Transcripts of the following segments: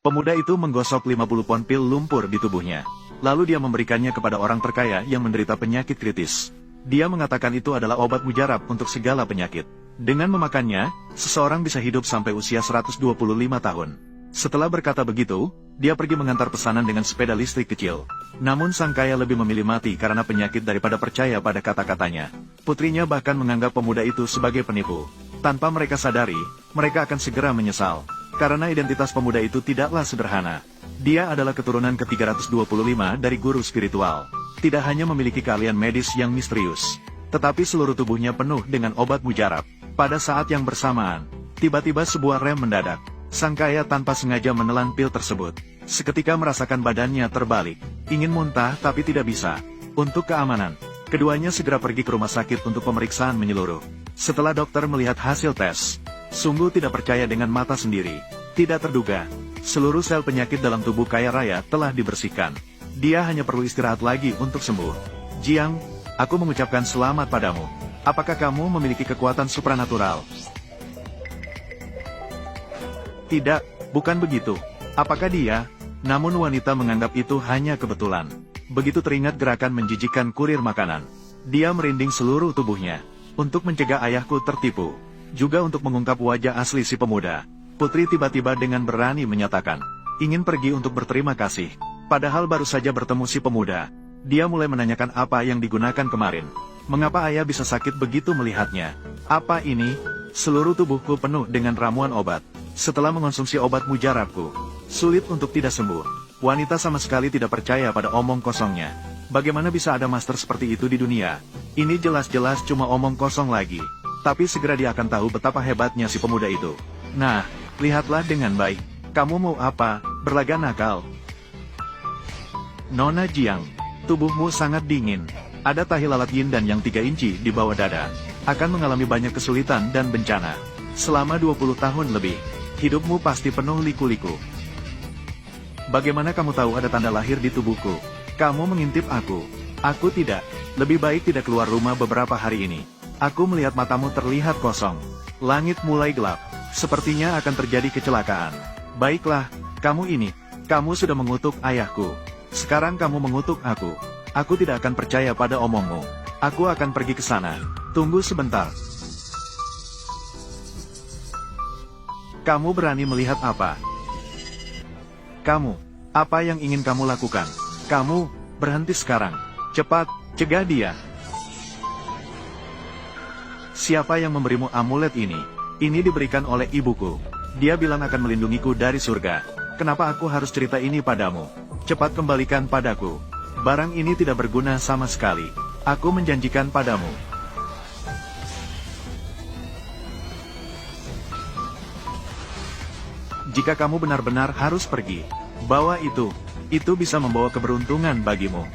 Pemuda itu menggosok 50 pon pil lumpur di tubuhnya. Lalu dia memberikannya kepada orang terkaya yang menderita penyakit kritis. Dia mengatakan itu adalah obat mujarab untuk segala penyakit. Dengan memakannya, seseorang bisa hidup sampai usia 125 tahun. Setelah berkata begitu, dia pergi mengantar pesanan dengan sepeda listrik kecil. Namun sang kaya lebih memilih mati karena penyakit daripada percaya pada kata-katanya. Putrinya bahkan menganggap pemuda itu sebagai penipu. Tanpa mereka sadari, mereka akan segera menyesal. Karena identitas pemuda itu tidaklah sederhana. Dia adalah keturunan ke-325 dari guru spiritual. Tidak hanya memiliki keahlian medis yang misterius, tetapi seluruh tubuhnya penuh dengan obat mujarab. Pada saat yang bersamaan, tiba-tiba sebuah rem mendadak. Sang kaya tanpa sengaja menelan pil tersebut. Seketika merasakan badannya terbalik. Ingin muntah tapi tidak bisa. Untuk keamanan, keduanya segera pergi ke rumah sakit untuk pemeriksaan menyeluruh. Setelah dokter melihat hasil tes, sungguh tidak percaya dengan mata sendiri. Tidak terduga, seluruh sel penyakit dalam tubuh kaya raya telah dibersihkan. Dia hanya perlu istirahat lagi untuk sembuh. Jiang, aku mengucapkan selamat padamu. Apakah kamu memiliki kekuatan supranatural? Tidak, bukan begitu. Apakah dia? Namun wanita menganggap itu hanya kebetulan. Begitu teringat gerakan menjijikan kurir makanan, dia merinding seluruh tubuhnya. Untuk mencegah ayahku tertipu, juga untuk mengungkap wajah asli si pemuda, putri tiba-tiba dengan berani menyatakan, ingin pergi untuk berterima kasih. Padahal baru saja bertemu si pemuda, dia mulai menanyakan apa yang digunakan kemarin. Mengapa ayah bisa sakit begitu melihatnya? Apa ini? Seluruh tubuhku penuh dengan ramuan obat. Setelah mengonsumsi obat mujarabku, sulit untuk tidak sembuh. Wanita sama sekali tidak percaya pada omong kosongnya. Bagaimana bisa ada master seperti itu di dunia? Ini jelas-jelas cuma omong kosong lagi. Tapi segera dia akan tahu betapa hebatnya si pemuda itu. Nah, lihatlah dengan baik. Kamu mau apa? Berlagak nakal? Nona Jiang, tubuhmu sangat dingin. Ada tahi lalat yin dan yang 3 inci di bawah dada. Akan mengalami banyak kesulitan dan bencana. Selama 20 tahun lebih, hidupmu pasti penuh liku-liku. Bagaimana kamu tahu ada tanda lahir di tubuhku? Kamu mengintip aku. Aku tidak. Lebih baik tidak keluar rumah beberapa hari ini. Aku melihat matamu terlihat kosong. Langit mulai gelap. Sepertinya akan terjadi kecelakaan. Baiklah, kamu ini. Kamu sudah mengutuk ayahku. Sekarang kamu mengutuk aku. Aku tidak akan percaya pada omongmu. Aku akan pergi ke sana. Tunggu sebentar. Kamu berani melihat apa? Kamu, apa yang ingin kamu lakukan? Kamu, berhenti sekarang. Cepat, cegah dia. Siapa yang memberimu amulet ini? Ini diberikan oleh ibuku. Dia bilang akan melindungiku dari surga. Kenapa aku harus cerita ini padamu? Cepat kembalikan padaku. Barang ini tidak berguna sama sekali. Aku menjanjikan padamu. Jika kamu benar-benar harus pergi, bawa itu. Itu bisa membawa keberuntungan bagimu.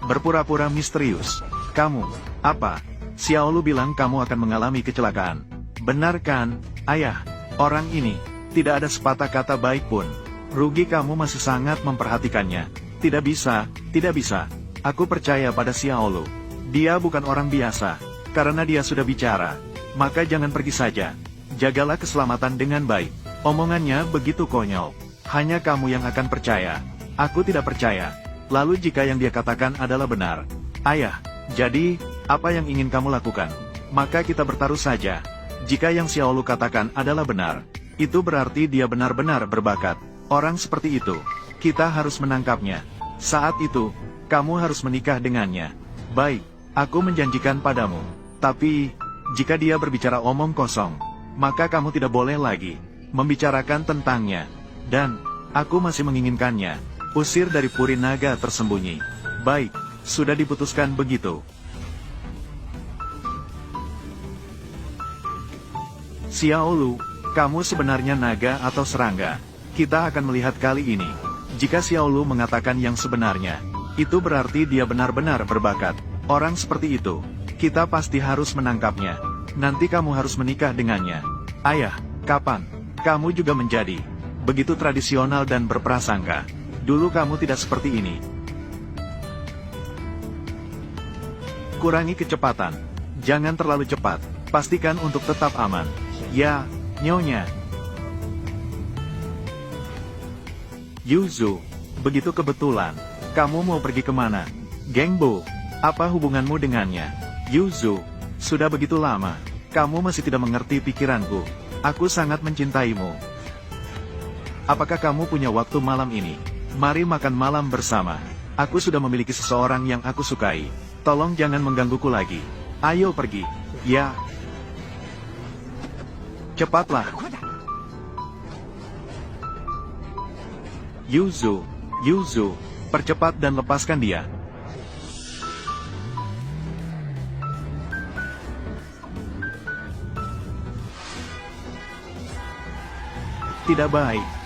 Berpura-pura misterius. Kamu, apa? Xiaolu bilang kamu akan mengalami kecelakaan. Benar kan, ayah? Orang ini, tidak ada sepatah kata baik pun. Rugi kamu masih sangat memperhatikannya. Tidak bisa, tidak bisa. Aku percaya pada Xiaolu. Dia bukan orang biasa. Karena dia sudah bicara, maka jangan pergi saja. Jagalah keselamatan dengan baik. Omongannya begitu konyol. Hanya kamu yang akan percaya. Aku tidak percaya. Lalu jika yang dia katakan adalah benar. Ayah, jadi, apa yang ingin kamu lakukan? Maka kita bertaruh saja. Jika yang Xiaolu katakan adalah benar, itu berarti dia benar-benar berbakat. Orang seperti itu, kita harus menangkapnya. Saat itu, kamu harus menikah dengannya. Baik, aku menjanjikan padamu. Tapi, jika dia berbicara omong kosong, maka kamu tidak boleh lagi membicarakan tentangnya. Dan, aku masih menginginkannya. Usir dari puri naga tersembunyi. Baik, sudah diputuskan begitu. Xiaolu, kamu sebenarnya naga atau serangga? Kita akan melihat kali ini. Jika Xiaolu mengatakan yang sebenarnya, itu berarti dia benar-benar berbakat. Orang seperti itu, kita pasti harus menangkapnya. Nanti kamu harus menikah dengannya. Ayah, kapan? Kamu juga menjadi begitu tradisional dan berprasangka. Dulu kamu tidak seperti ini. Kurangi kecepatan. Jangan terlalu cepat. Pastikan untuk tetap aman. Ya, Nyonya. Yuzu, begitu kebetulan. Kamu mau pergi kemana? Gengbo, apa hubunganmu dengannya? Yuzu, sudah begitu lama. Kamu masih tidak mengerti pikiranku. Aku sangat mencintaimu. Apakah kamu punya waktu malam ini? Mari makan malam bersama. Aku sudah memiliki seseorang yang aku sukai. Tolong jangan menggangguku lagi. Ayo pergi. Ya. Cepatlah. Yuzu, Yuzu, percepat dan lepaskan dia. Tidak baik.